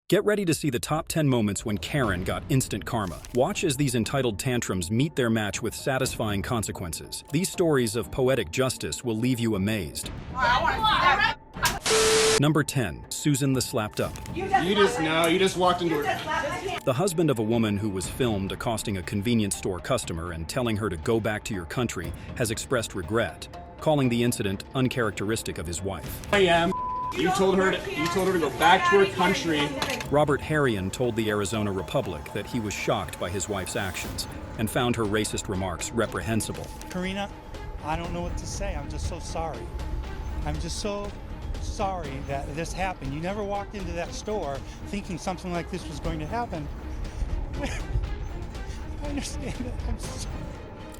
Get ready to see the top 10 moments when Karen got instant karma. Watch as these entitled tantrums meet their match with satisfying consequences. These stories of poetic justice will leave you amazed. Number 10. Susan the Slapped Up. You just walked into her. The husband of a woman who was filmed accosting a convenience store customer and telling her to go back to your country has expressed regret, calling the incident uncharacteristic of his wife. You told her to go back to her country. Robert Harrion told the Arizona Republic that he was shocked by his wife's actions and found her racist remarks reprehensible. Karina, I don't know what to say. I'm just so sorry. I'm just so sorry that this happened. You never walked into that store thinking something like this was going to happen. I understand it. I'm sorry.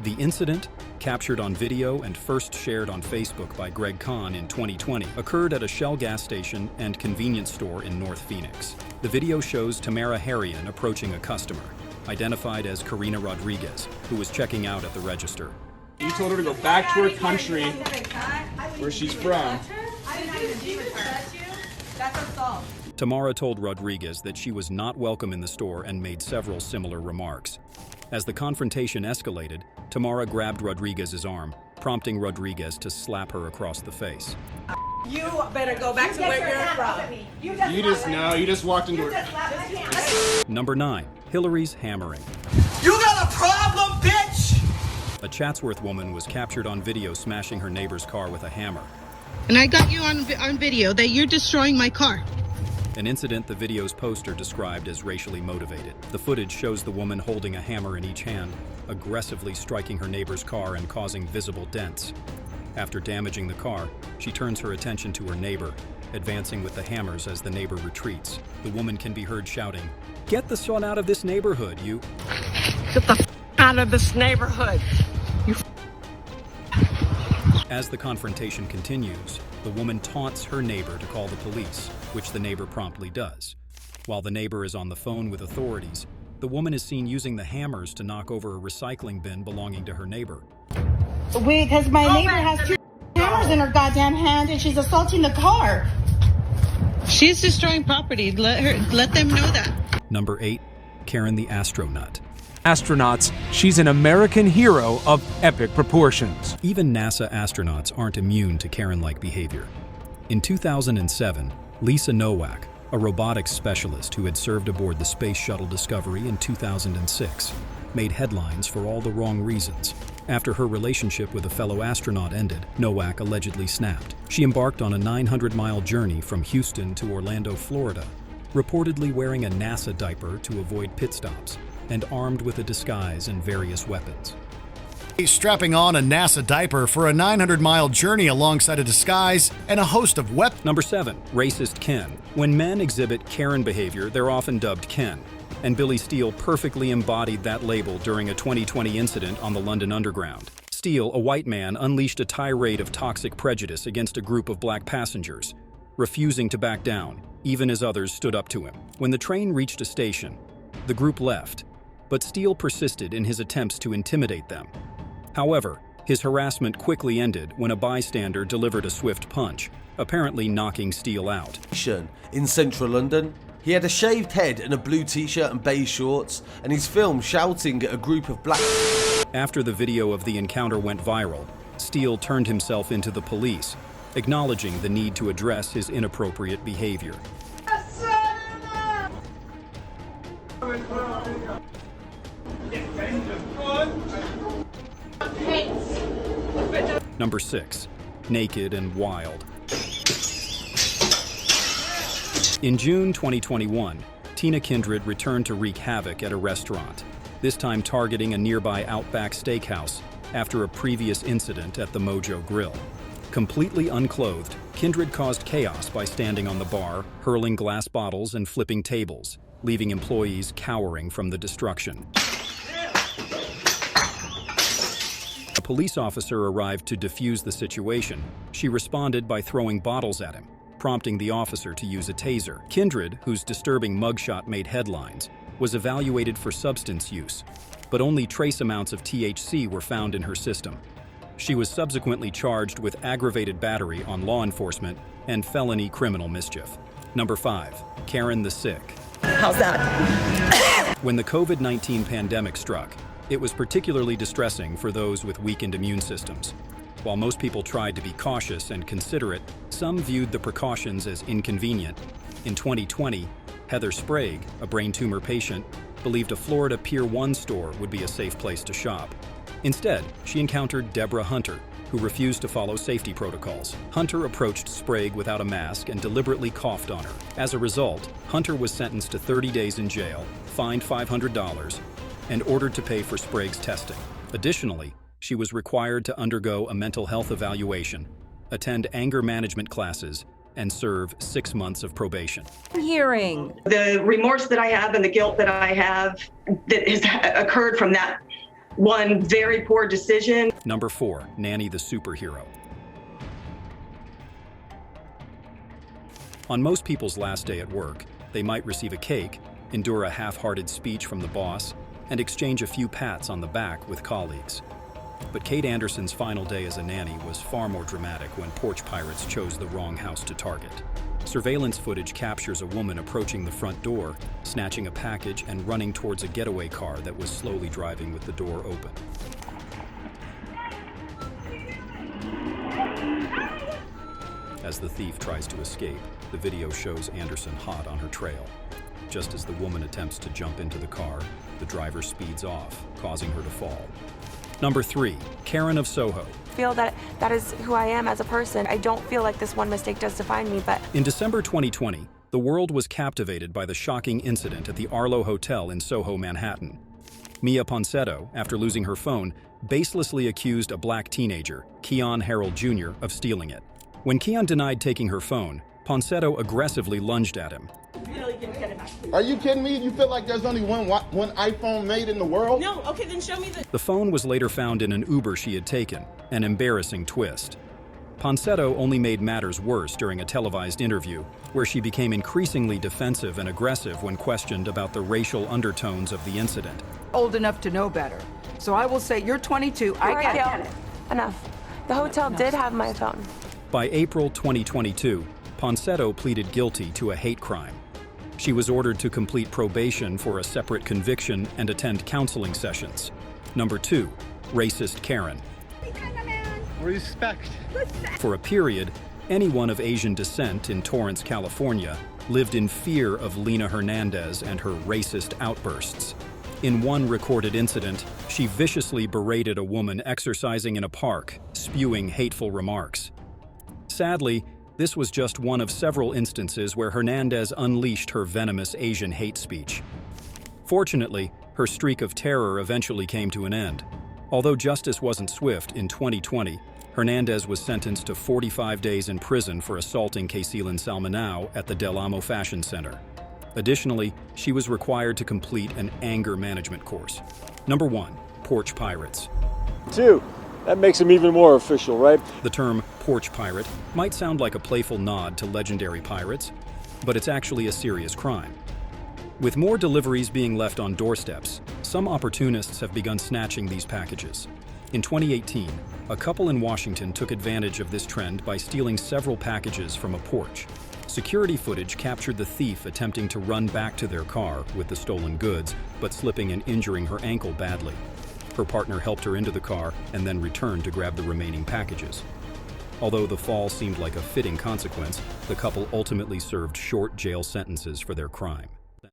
The incident, captured on video and first shared on Facebook by Greg Kahn in 2020, occurred at a Shell gas station and convenience store in North Phoenix. The video shows Tamara Harrion approaching a customer, identified as Karina Rodriguez, who was checking out at the register. You told her to go back to her country, where she's from. Tamara told Rodriguez that she was not welcome in the store and made several similar remarks. As the confrontation escalated, Tamara grabbed Rodriguez's arm, prompting Rodriguez to slap her across the face. You better go back to where you're from. You just walked into her. Number 9. Hillary's hammering. You got a problem, bitch! A Chatsworth woman was captured on video smashing her neighbor's car with a hammer. And I got you on video that you're destroying my car. An incident the video's poster described as racially motivated. The footage shows the woman holding a hammer in each hand, aggressively striking her neighbor's car and causing visible dents. After damaging the car, she turns her attention to her neighbor, advancing with the hammers as the neighbor retreats. The woman can be heard shouting, "Get the son out of this neighborhood, you!" Get the out of this neighborhood! As the confrontation continues, the woman taunts her neighbor to call the police, which the neighbor promptly does. While the neighbor is on the phone with authorities, the woman is seen using the hammers to knock over a recycling bin belonging to her neighbor. Because my neighbor has 2 hammers in her goddamn hand and she's assaulting the car. She's destroying property. Let them know that. Number 8. Karen the Astronaut. Astronauts, she's an American hero of epic proportions. Even NASA astronauts aren't immune to Karen-like behavior. In 2007, Lisa Nowak, a robotics specialist who had served aboard the Space Shuttle Discovery in 2006, made headlines for all the wrong reasons. After her relationship with a fellow astronaut ended, Nowak allegedly snapped. She embarked on a 900-mile journey from Houston to Orlando, Florida, reportedly wearing a NASA diaper to avoid pit stops, and armed with a disguise and various weapons. Strapping on a NASA diaper for a 900-mile journey alongside a disguise and a host of weapons. Number 7. Racist Ken. When men exhibit Karen behavior, they're often dubbed Ken, and Billy Steele perfectly embodied that label during a 2020 incident on the London Underground. Steele, a white man, unleashed a tirade of toxic prejudice against a group of black passengers, refusing to back down, even as others stood up to him. When the train reached a station, the group left, but Steele persisted in his attempts to intimidate them. However, his harassment quickly ended when a bystander delivered a swift punch, apparently knocking Steele out. In central London, he had a shaved head and a blue t-shirt and beige shorts, and he's filmed shouting at a group of black... After the video of the encounter went viral, Steele turned himself into the police, acknowledging the need to address his inappropriate behavior. Number 6. Naked and Wild. In June 2021, Tina Kindred returned to wreak havoc at a restaurant, this time targeting a nearby Outback Steakhouse after a previous incident at the Mojo Grill. Completely unclothed, Kindred caused chaos by standing on the bar, hurling glass bottles and flipping tables, leaving employees cowering from the destruction. A police officer arrived to defuse the situation. She responded by throwing bottles at him, prompting the officer to use a taser. Kindred, whose disturbing mugshot made headlines, was evaluated for substance use, but only trace amounts of THC were found in her system. She was subsequently charged with aggravated battery on law enforcement and felony criminal mischief. Number 5. Karen the Sick. How's that? When the COVID-19 pandemic struck, it was particularly distressing for those with weakened immune systems. While most people tried to be cautious and considerate, some viewed the precautions as inconvenient. In 2020, Heather Sprague, a brain tumor patient, believed a Florida Pier 1 store would be a safe place to shop. Instead, she encountered Deborah Hunter, who refused to follow safety protocols. Hunter approached Sprague without a mask and deliberately coughed on her. As a result, Hunter was sentenced to 30 days in jail, fined $500, and ordered to pay for Sprague's testing. Additionally, she was required to undergo a mental health evaluation, attend anger management classes, and serve 6 months of probation. Hearing the remorse that I have and the guilt that I have that has occurred from that one very poor decision. Number 4, Nanny the Superhero. On most people's last day at work, they might receive a cake, endure a half-hearted speech from the boss, and exchange a few pats on the back with colleagues. But Kate Anderson's final day as a nanny was far more dramatic when Porch Pirates chose the wrong house to target. Surveillance footage captures a woman approaching the front door, snatching a package and running towards a getaway car that was slowly driving with the door open. As the thief tries to escape, the video shows Anderson hot on her trail. Just as the woman attempts to jump into the car, the driver speeds off, causing her to fall. Number 3, Karen of Soho. I feel that is who I am as a person. I don't feel like this one mistake does define me, but... In December 2020, the world was captivated by the shocking incident at the Arlo Hotel in Soho, Manhattan. Mia Ponsetto, after losing her phone, baselessly accused a black teenager, Keon Harold Jr., of stealing it. When Keon denied taking her phone, Ponsetto aggressively lunged at him. Are you kidding me? You feel like there's only one iPhone made in the world? No, okay, then show me The phone was later found in an Uber she had taken, an embarrassing twist. Ponsetto only made matters worse during a televised interview, where she became increasingly defensive and aggressive when questioned about the racial undertones of the incident. Old enough to know better. So I will say, you're 22, I get it. Enough. The hotel did have my phone. By April 2022, Ponsetto pleaded guilty to a hate crime. She was ordered to complete probation for a separate conviction and attend counseling sessions. Number 2, Racist Karen. Respect. For a period, anyone of Asian descent in Torrance, California, lived in fear of Lena Hernandez and her racist outbursts. In one recorded incident, she viciously berated a woman exercising in a park, spewing hateful remarks. Sadly, this was just one of several instances where Hernandez unleashed her venomous Asian hate speech. Fortunately, her streak of terror eventually came to an end. Although justice wasn't swift, in 2020, Hernandez was sentenced to 45 days in prison for assaulting Kayceelan Salmanau at the Del Amo Fashion Center. Additionally, she was required to complete an anger management course. Number 1, Porch Pirates. 2. That makes him even more official, right? The term porch pirate might sound like a playful nod to legendary pirates, but it's actually a serious crime. With more deliveries being left on doorsteps, some opportunists have begun snatching these packages. In 2018, a couple in Washington took advantage of this trend by stealing several packages from a porch. Security footage captured the thief attempting to run back to their car with the stolen goods, but slipping and injuring her ankle badly. Her partner helped her into the car and then returned to grab the remaining packages. Although the fall seemed like a fitting consequence, the couple ultimately served short jail sentences for their crime.